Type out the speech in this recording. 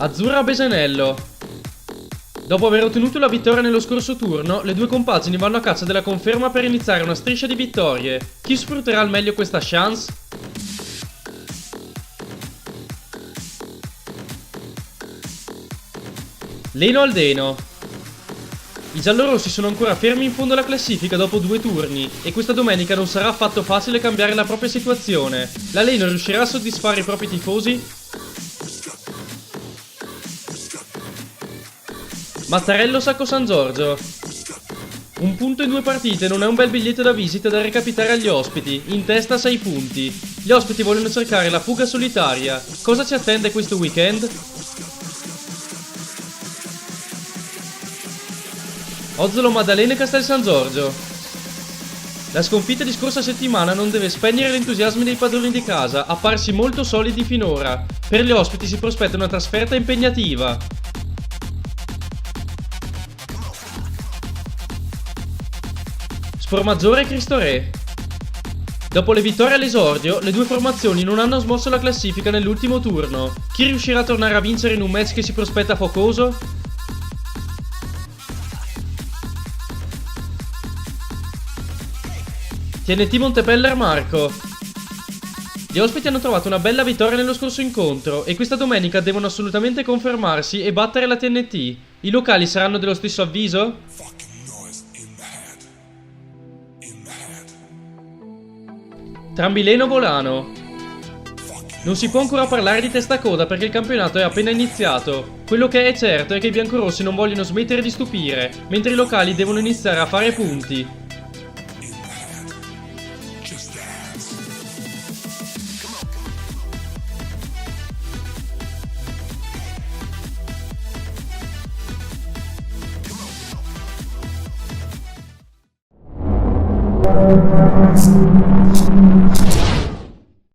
Azzurra Besenello. Dopo aver ottenuto la vittoria nello scorso turno, le due compagini vanno a caccia della conferma per iniziare una striscia di vittorie. Chi sfrutterà al meglio questa chance? Leno Aldeno. I giallorossi sono ancora fermi in fondo alla classifica dopo 2 turni e questa domenica non sarà affatto facile cambiare la propria situazione. La Leno riuscirà a soddisfare i propri tifosi? Mattarello Sacco San Giorgio. Un punto in 2 partite non è un bel biglietto da visita da recapitare agli ospiti, in testa 6 punti. Gli ospiti vogliono cercare la fuga solitaria. Cosa ci attende questo weekend? Ozzolo Maddalena e Castel San Giorgio. La sconfitta di scorsa settimana non deve spegnere l'entusiasmo dei padroni di casa, apparsi molto solidi finora. Per gli ospiti si prospetta una trasferta impegnativa. Spormaggiore e Cristo Re. Dopo le vittorie all'esordio, le due formazioni non hanno smosso la classifica nell'ultimo turno. Chi riuscirà a tornare a vincere in un match che si prospetta focoso? TNT Montepeller Marco. Gli ospiti hanno trovato una bella vittoria nello scorso incontro e questa domenica devono assolutamente confermarsi e battere la TNT. I locali saranno dello stesso avviso? Trambileno Volano. Non si può ancora parlare di testacoda perché il campionato è appena iniziato. Quello che è certo è che i biancorossi non vogliono smettere di stupire, mentre i locali devono iniziare a fare punti.